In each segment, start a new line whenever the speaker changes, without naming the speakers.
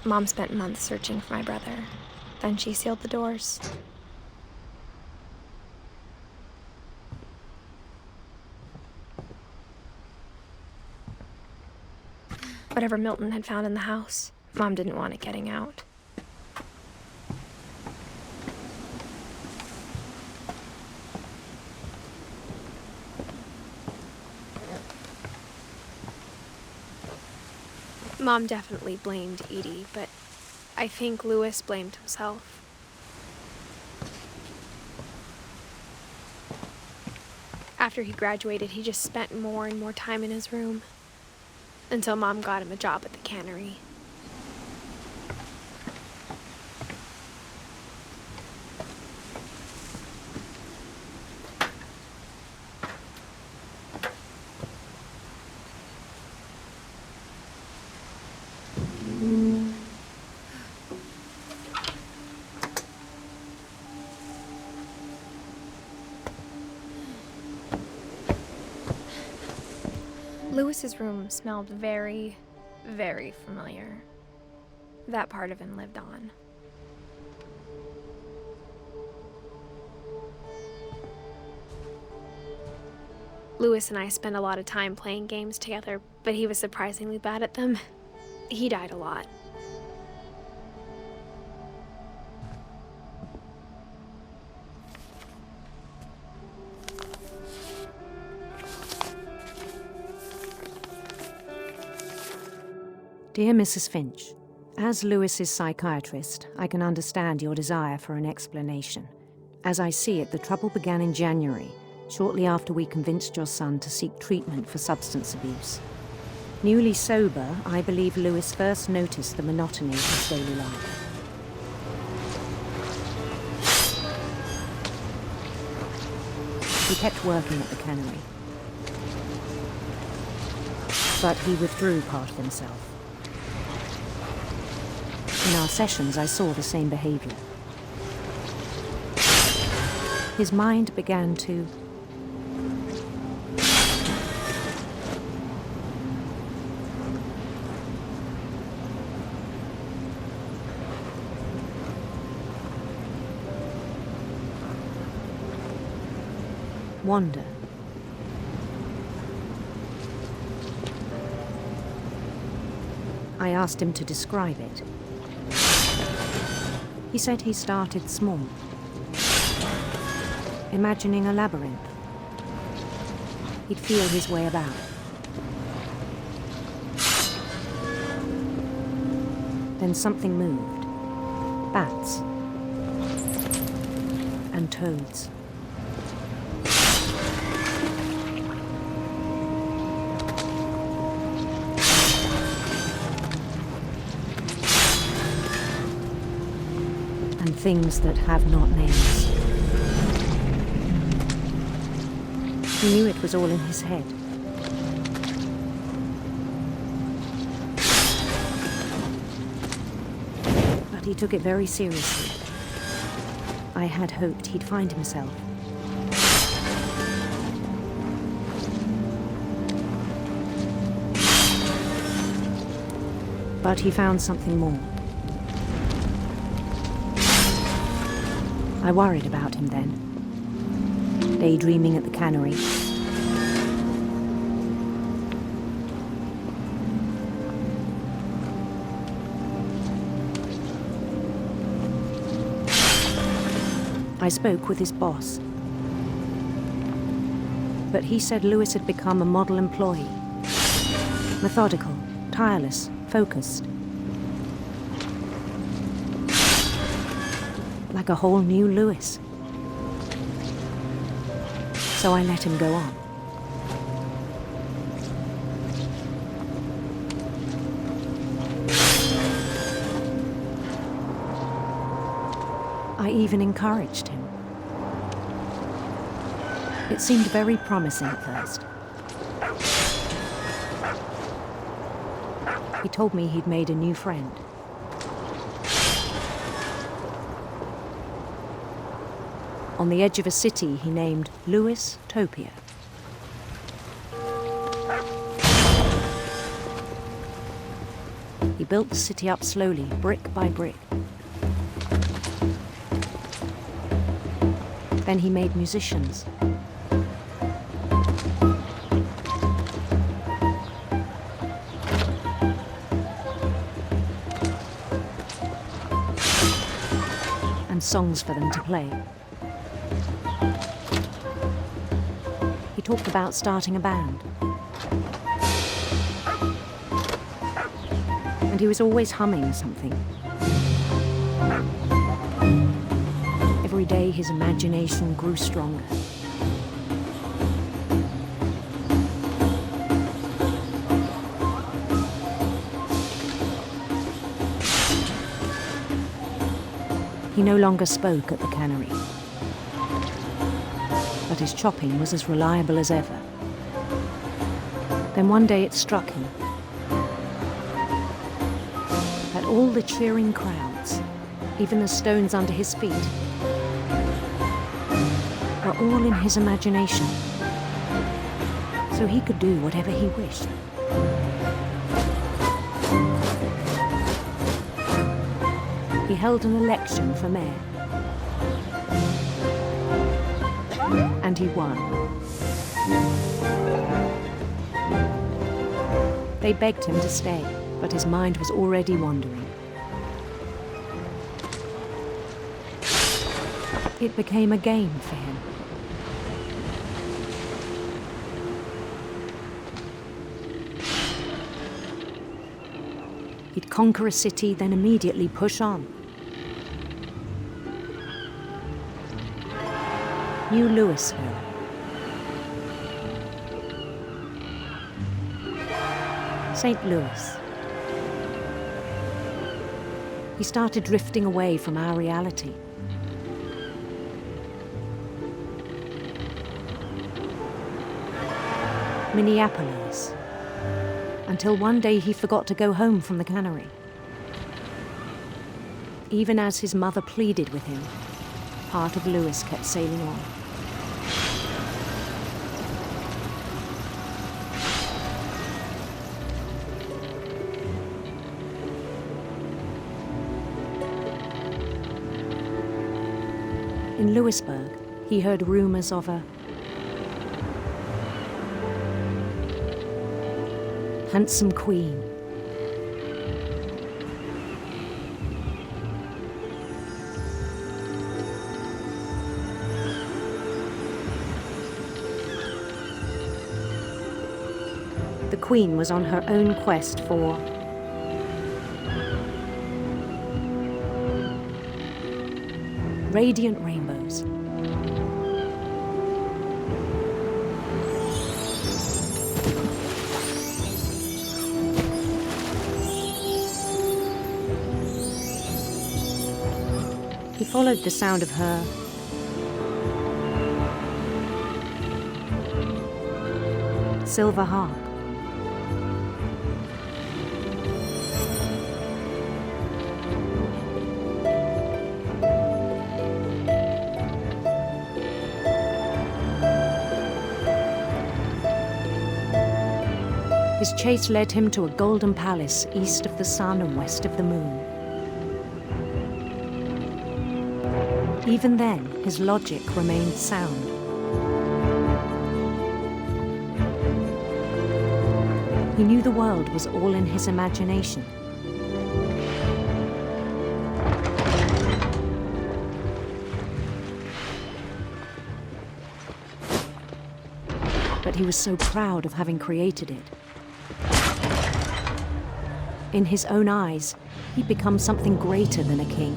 Mom spent months searching for my brother. Then she sealed the doors. Whatever Milton had found in the house, Mom didn't want it getting out. Mom definitely blamed Edie, but I think Louis blamed himself. After he graduated, he just spent more and more time in his room, until Mom got him a job at the cannery. Louis's room smelled very, very familiar. That part of him lived on. Louis and I spent a lot of time playing games together, but he was surprisingly bad at them. He died a lot.
Dear Mrs. Finch, as Louis's psychiatrist, I can understand your desire for an explanation. As I see it, the trouble began in January, shortly after we convinced your son to seek treatment for substance abuse. Newly sober, I believe Louis first noticed the monotony of his daily life. He kept working at the cannery, but he withdrew part of himself. In our sessions, I saw the same behavior. His mind began to wander. I asked him to describe it. He said he started small, imagining a labyrinth. He'd feel his way about. Then something moved. Bats and toads. And things that have not names. He knew it was all in his head. But he took it very seriously. I had hoped he'd find himself. But he found something more. I worried about him then, daydreaming at the cannery. I spoke with his boss, but he said Louis had become a model employee, methodical, tireless, focused. Like a whole new Louis. So I let him go on. I even encouraged him. It seemed very promising at first. He told me he'd made a new friend. On the edge of a city he named Louis Topia. He built the city up slowly, brick by brick. Then he made musicians. And songs for them to play. He talked about starting a band. And he was always humming something. Every day his imagination grew stronger. He no longer spoke at the cannery, but his chopping was as reliable as ever. Then one day it struck him that all the cheering crowds, even the stones under his feet, were all in his imagination, so he could do whatever he wished. He held an election for mayor, and he won. They begged him to stay, but his mind was already wandering. It became a game for him. He'd conquer a city, then immediately push on. New Louisville. St. Louis. He started drifting away from our reality. Minneapolis. Until one day he forgot to go home from the cannery. Even as his mother pleaded with him, part of Louis kept sailing on. In Louisburg, he heard rumors of a handsome queen. The queen was on her own quest for radiant rainbows. He followed the sound of her silver harp. His chase led him to a golden palace east of the sun and west of the moon. Even then, his logic remained sound. He knew the world was all in his imagination. But he was so proud of having created it. In his own eyes, he'd become something greater than a king.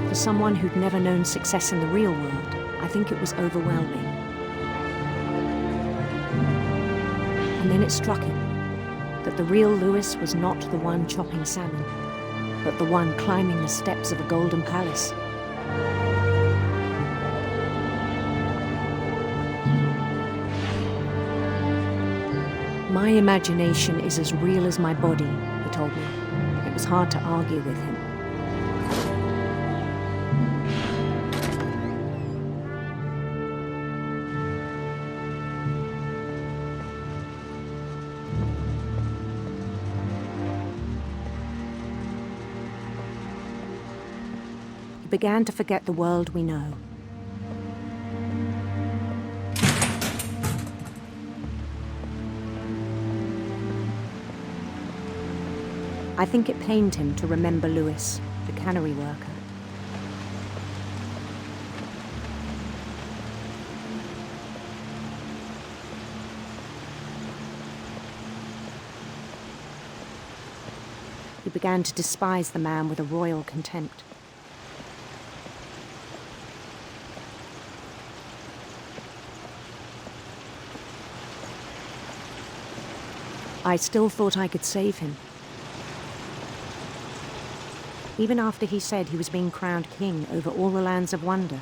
For someone who'd never known success in the real world, I think it was overwhelming. And then it struck him that the real Louis was not the one chopping salmon, but the one climbing the steps of a golden palace. My imagination is as real as my body, he told me. It was hard to argue with him. began to forget the world we know. I think it pained him to remember Lewis, the cannery worker. He began to despise the man with a royal contempt. I still thought I could save him. Even after he said he was being crowned king over all the lands of wonder.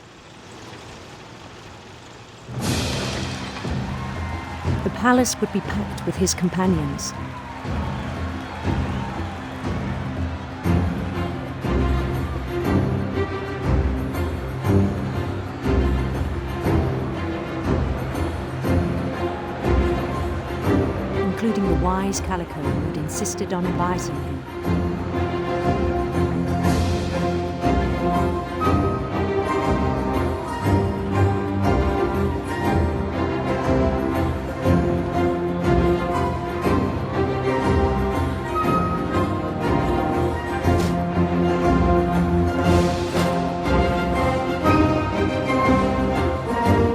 The palace would be packed with his companions. Including the wise Calico who had insisted on advising him.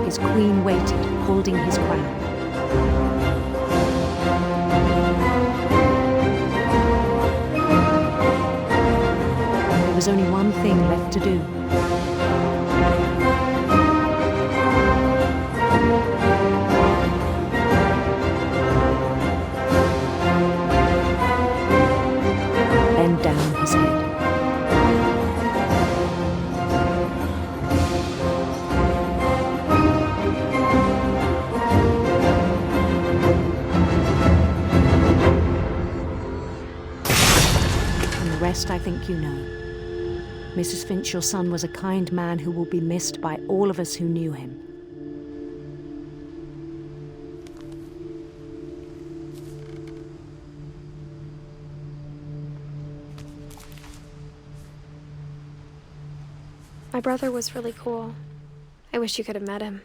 His queen waited, holding his crown. There was only one thing left to do. Bend down his head. And the rest I think you know. Mrs. Finch, your son was a kind man who will be missed by all of us who knew him.
My brother was really cool. I wish you could have met him.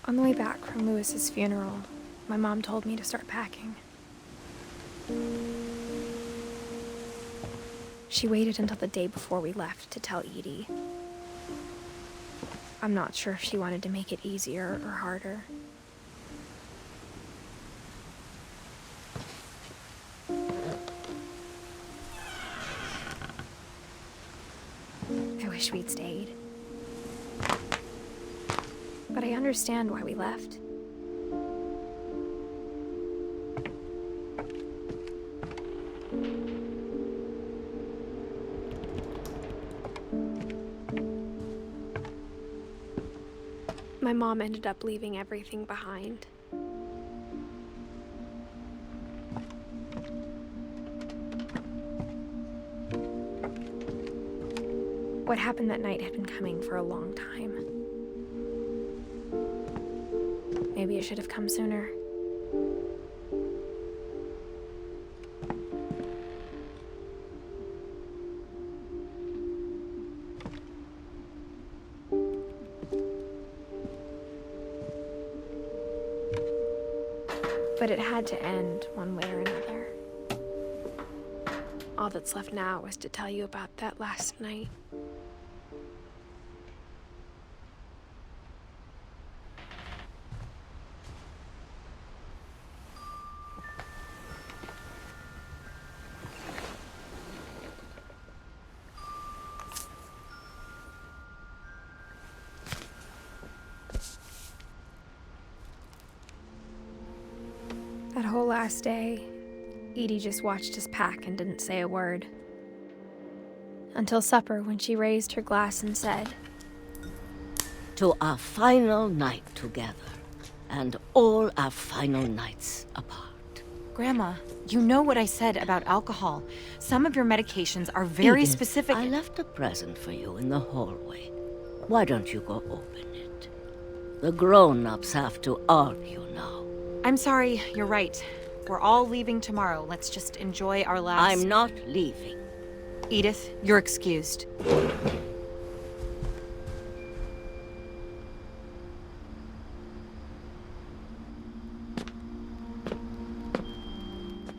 On the way back from Lewis's funeral, my mom told me to start packing. She waited until the day before we left to tell Edie. I'm not sure if she wanted to make it easier or harder. I wish we'd stayed. But I understand why we left. My mom ended up leaving everything behind. What happened that night had been coming for a long time. Maybe it should have come sooner. But it had to end one way or another. All that's left now is to tell you about that last night. That whole last day, Edie just watched us pack and didn't say a word. Until supper, when she raised her glass and said,
"To our final night together, and all our final nights apart.
Grandma, you know what I said about alcohol. Some of your medications are very
Edith,
specific.
I left a present for you in the hallway. Why don't you go open it? The grown-ups have to argue now.
I'm sorry, you're right. We're all leaving tomorrow. Let's just enjoy our last...
I'm not leaving.
Edith, you're excused.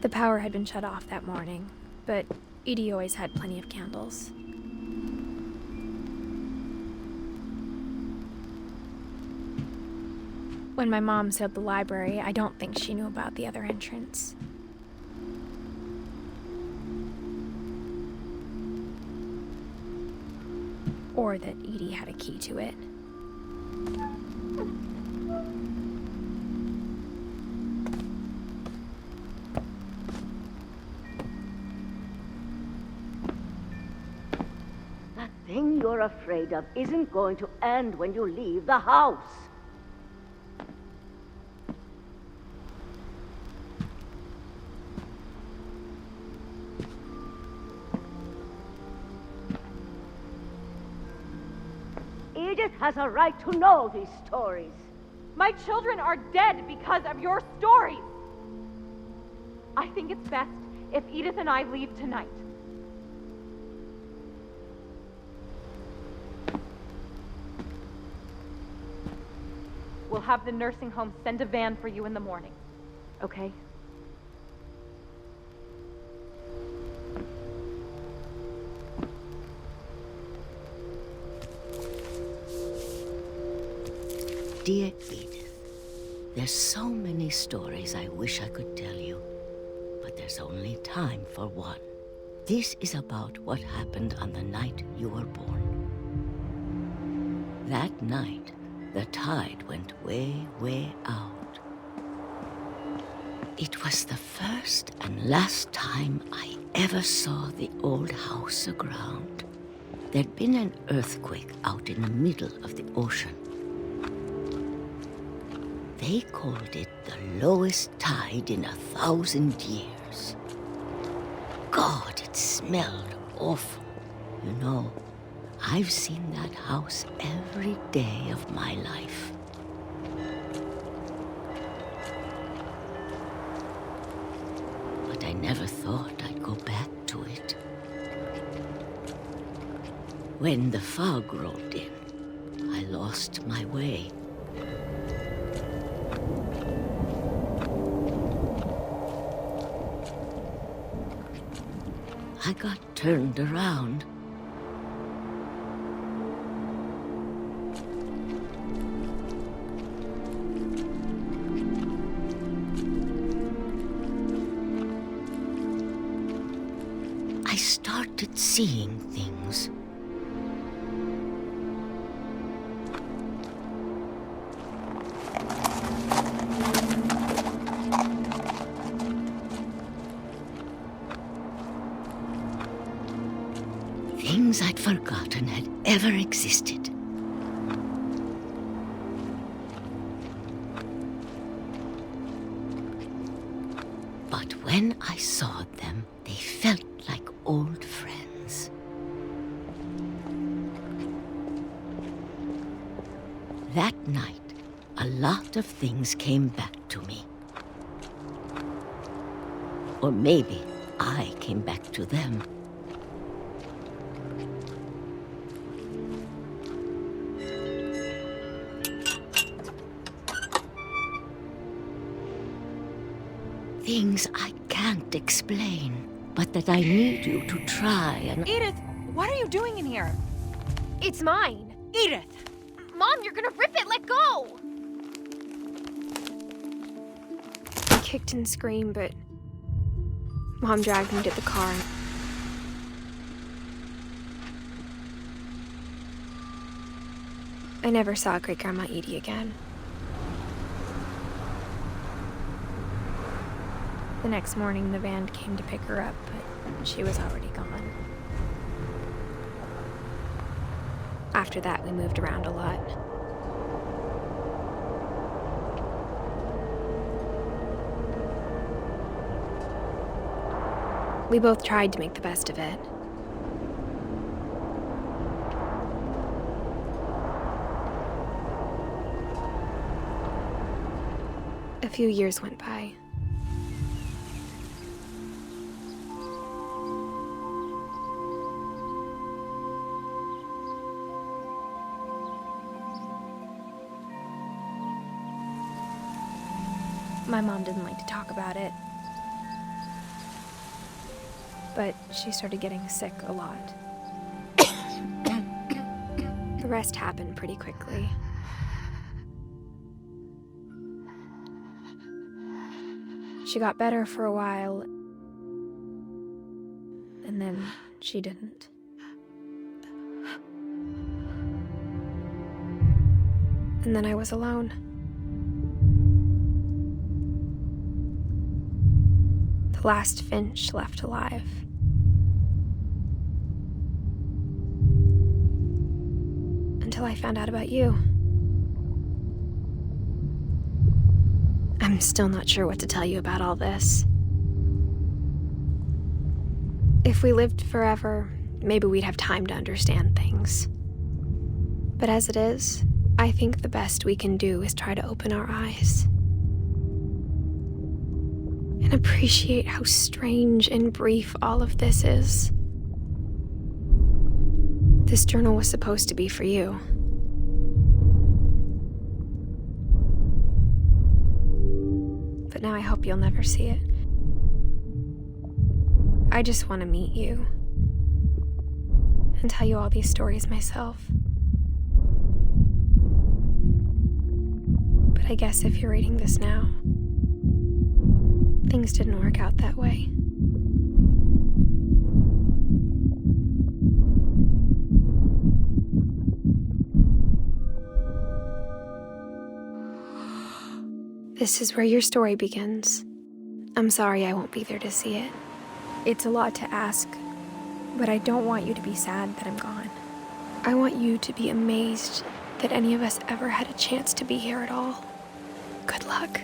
The power had been shut off that morning, but Edie always had plenty of candles. When my mom sealed the library, I don't think she knew about the other entrance. Or that Edie had a key to it.
That thing you're afraid of isn't going to end when you leave the house. Edith has a right to know these stories.
My children are dead because of your stories. I think it's best if Edith and I leave tonight. We'll have the nursing home send a van for you in the morning, okay?
Dear Edith, there's so many stories I wish I could tell you, but there's only time for one. This is about what happened on the night you were born. That night, the tide went way, way out. It was the first and last time I ever saw the old house aground. There'd been an earthquake out in the middle of the ocean. They called it the lowest tide in 1,000 years. God, it smelled awful. You know, I've seen that house every day of my life. But I never thought I'd go back to it. When the fog rolled in, I lost my way. I got turned around. I started seeing things. Things I'd forgotten had ever existed. But when I saw them, they felt like old friends. That night, a lot of things came back to me. Or maybe I came back to them. Things I can't explain, but that I need you to try and...
Edith, what are you doing in here?
It's mine!
Edith!
Mom, you're gonna rip it! Let go! I kicked and screamed, but Mom dragged me to the car. I never saw Great-Grandma Edie again. The next morning, the van came to pick her up, but she was already gone. After that, we moved around a lot. We both tried to make the best of it. A few years went by. My mom didn't like to talk about it, but she started getting sick a lot. The rest happened pretty quickly. She got better for a while, and then she didn't. And then I was alone. The last Finch left alive. Until I found out about you. I'm still not sure what to tell you about all this. If we lived forever, maybe we'd have time to understand things. But as it is, I think the best we can do is try to open our eyes. And appreciate how strange and brief all of this is. This journal was supposed to be for you. But now I hope you'll never see it. I just want to meet you and tell you all these stories myself. But I guess if you're reading this now, things didn't work out that way. This is where your story begins. I'm sorry I won't be there to see it. It's a lot to ask, but I don't want you to be sad that I'm gone. I want you to be amazed that any of us ever had a chance to be here at all. Good luck.